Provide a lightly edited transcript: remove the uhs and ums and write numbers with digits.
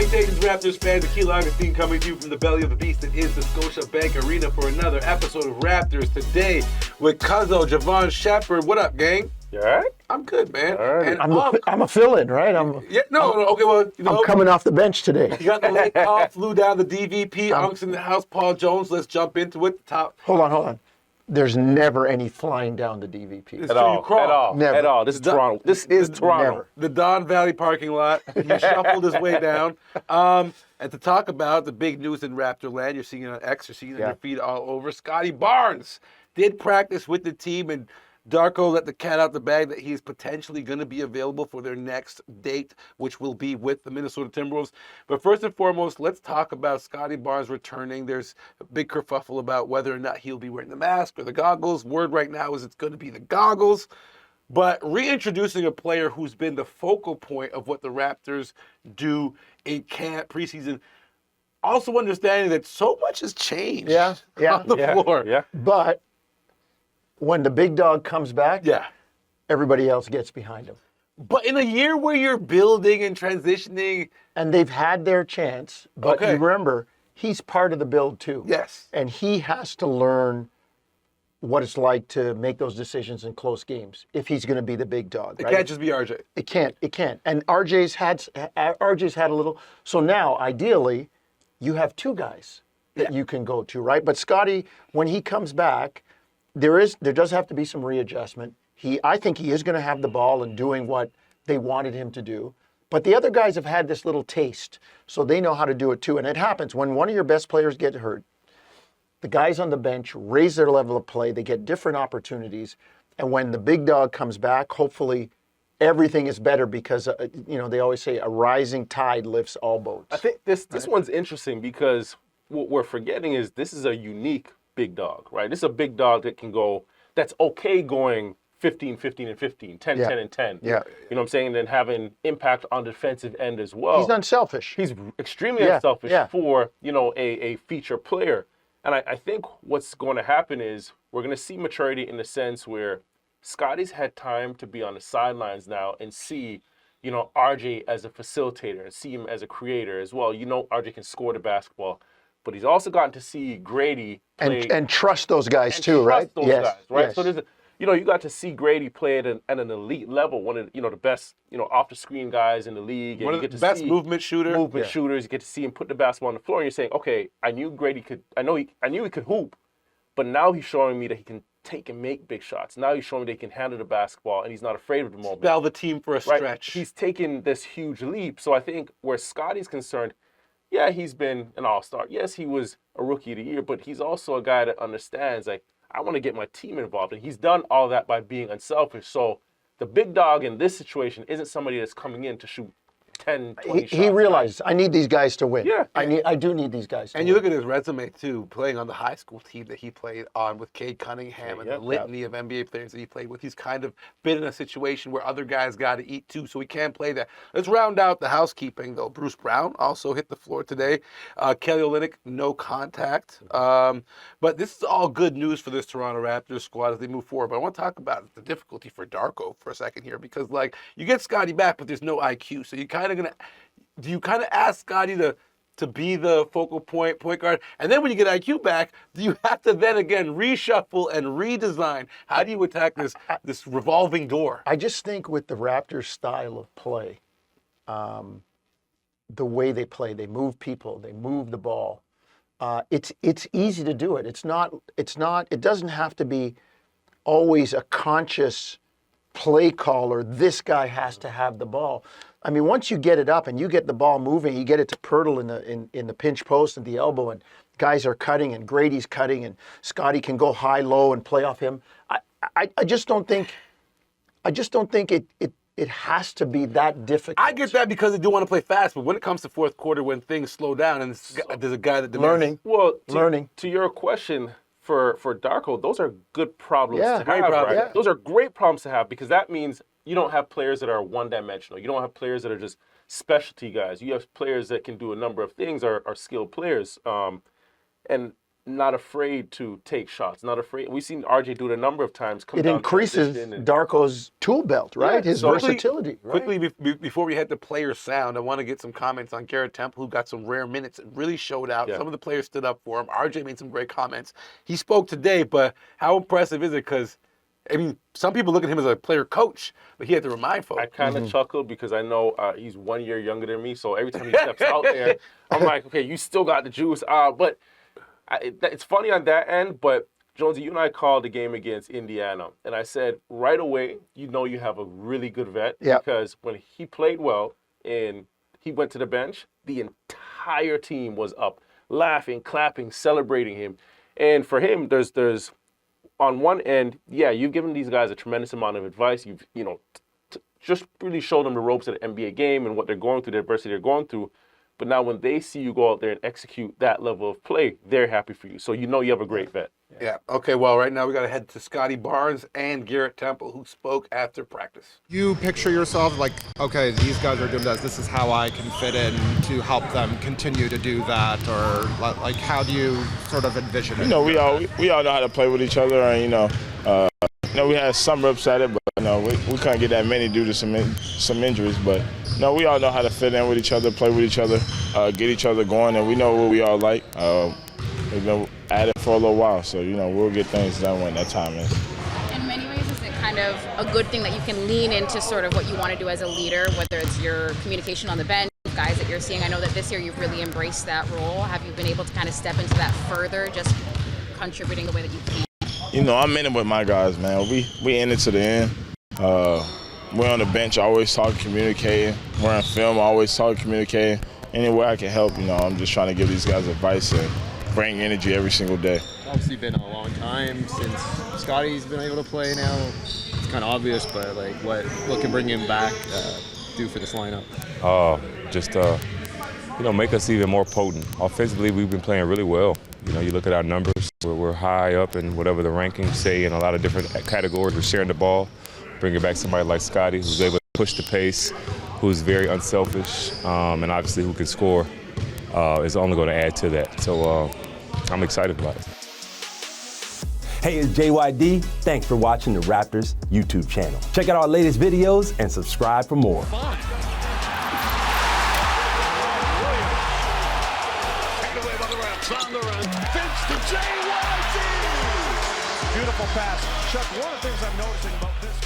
Salutations, Raptors fans. Akil Augustine coming to you from the belly of the beast that is the Scotiabank Arena for another episode of Raptors Today with Cuzzo, Jevohn, Shepard. What up, gang? You all right? I'm good, man. All right. And I'm a fill-in, right? okay, well, I'm coming off the bench today. You got the late call, flew down the DVP, Unk's in the house, Paul Jones. Let's jump into it. Hold on. There's never any flying down the DVP. At all. Never. This is Toronto. This is Toronto. Never. The Don Valley parking lot. He shuffled his way down. And to talk about the big news in Raptor land, you're seeing it on X, you're seeing it on your feed all over. Scottie Barnes did practice with the team, and Darko let the cat out the bag that he's potentially going to be available for their next date, which will be with the Minnesota Timberwolves. But first and foremost, let's talk about Scottie Barnes returning. There's a big kerfuffle about whether or not he'll be wearing the mask or the goggles. Word right now is it's going to be the goggles. But reintroducing a player who's been the focal point of what the Raptors do in camp, preseason, also understanding that so much has changed on the floor. Yeah. But when the big dog comes back, everybody else gets behind him. But in a year where you're building and transitioning. And they've had their chance. But you remember, he's part of the build too. Yes. And he has to learn what it's like to make those decisions in close games if he's going to be the big dog. It can't just be RJ. It can't. And RJ's had a little. So now, ideally, you have two guys that you can go to, right? But Scottie, when he comes back, there does have to be some readjustment. I think he is going to have the ball and doing what they wanted him to do. But the other guys have had this little taste, so they know how to do it too. And it happens when one of your best players get hurt. The guys on the bench raise their level of play. They get different opportunities. And when the big dog comes back, hopefully everything is better because, they always say a rising tide lifts all boats. I think this one's interesting because what we're forgetting is this is a unique big dog, right? This is a big dog that's okay going 15, 15, and 15, 10, 10, and 10. Yeah. You know what I'm saying? And then having impact on the defensive end as well. He's unselfish. He's extremely unselfish for, a feature player. And I think what's going to happen is we're going to see maturity in the sense where Scottie's had time to be on the sidelines now and see, RJ as a facilitator and see him as a creator as well. RJ can score the basketball, but he's also gotten to see Grady play. And trust those guys too, right? Trust those guys, right? Yes. So there's you got to see Grady play at an elite level, one of the best, off the screen guys in the league. And One of the best movement shooters. You get to see him put the basketball on the floor, and you're saying, okay, I knew he could hoop, but now he's showing me that he can take and make big shots. Now he's showing me that he can handle the basketball, and he's not afraid of the moment. Spell the team for a stretch. Right? He's taken this huge leap. So I think where Scottie's concerned, he's been an all-star. Yes, he was a rookie of the year, but he's also a guy that understands, I want to get my team involved. And he's done all that by being unselfish. So the big dog in this situation isn't somebody that's coming in to shoot 10, 20 shots. He realized, I need these guys to win. Yeah. I do need these guys to win. And you look at his resume, too, playing on the high school team that he played on with Cade Cunningham and the litany of NBA players that he played with. He's kind of been in a situation where other guys got to eat, too, so he can't play that. Let's round out the housekeeping, though. Bruce Brown also hit the floor today. Kelly Olynyk, no contact. But this is all good news for this Toronto Raptors squad as they move forward. But I want to talk about the difficulty for Darko for a second here because, you get Scottie back, but there's no IQ. So do you kind of ask Scottie to be the focal point guard? And then when you get IQ back, do you have to then again reshuffle and redesign? How do you attack this revolving door? I just think with the Raptors' style of play, the way they play, they move people, they move the ball. It's easy to do it. It doesn't have to be always a conscious play caller. This guy has to have the ball. I mean, once you get it up and you get the ball moving, you get it to Pirtle in the pinch post and the elbow, and guys are cutting and Grady's cutting and Scottie can go high, low and play off him. I just don't think it has to be that difficult. I get that because they do want to play fast, but when it comes to fourth quarter, when things slow down and there's a guy that demands... To your question, for Darko, those are good problems to have, right? Yeah. Those are great problems to have because that means you don't have players that are one-dimensional. You don't have players that are just specialty guys. You have players that can do a number of things, are skilled players. And not afraid to take shots, not afraid. We've seen RJ do it a number of times. It increases Darko's tool belt, right? Yeah, his versatility. Right? Quickly, before we head to player sound, I want to get some comments on Garrett Temple, who got some rare minutes and really showed out. Some of the players stood up for him. RJ made some great comments. He spoke today, but how impressive is it? Because, I mean, some people look at him as a player coach, but he had to remind folks. I kind of chuckle because I know he's 1 year younger than me, so every time he steps out there, I'm like, okay, you still got the juice. But it's funny on that end, but Jonesy, you and I called the game against Indiana, and I said right away, you know you have a really good vet because when he played well and he went to the bench, the entire team was up, laughing, clapping, celebrating him. And for him, there's on one end, you've given these guys a tremendous amount of advice. You've just really showed them the ropes of the NBA game and what they're going through, the adversity they're going through. But now when they see you go out there and execute that level of play, they're happy for you. So you know you have a great vet. Yeah. Okay, well, right now we got to head to Scottie Barnes and Garrett Temple, who spoke after practice. You picture yourself like, okay, these guys are doing this. This is how I can fit in to help them continue to do that. Or like, how do you sort of envision it? We all know how to play with each other. And, we had some reps at it, but we couldn't get that many due to some injuries. But we all know how to fit in with each other, play with each other, get each other going, and we know what we all like. We've been at it for a little while, so we'll get things done when that time is. In many ways, is it kind of a good thing that you can lean into sort of what you want to do as a leader, whether it's your communication on the bench, guys that you're seeing? I know that this year you've really embraced that role. Have you been able to kind of step into that further, just contributing the way that you can? I'm in it with my guys, man. We in it to the end. We're on the bench, always talking, communicating. We're on film, always talking, communicating. Any way I can help, I'm just trying to give these guys advice and bring energy every single day. Obviously been a long time since Scottie's been able to play now. It's kind of obvious, but like what can bring him back do for this lineup? Just make us even more potent. Offensively, we've been playing really well. You look at our numbers, we're high up in whatever the rankings say in a lot of different categories. We're sharing the ball, bringing back somebody like Scottie, who's able to push the pace, who's very unselfish, and obviously who can score, is only going to add to that. So I'm excited about it. Hey, it's JYD. Thanks for watching the Raptors YouTube channel. Check out our latest videos and subscribe for more. On the run, Finch to JYD! Beautiful pass. Chuck, one of the things I'm noticing about this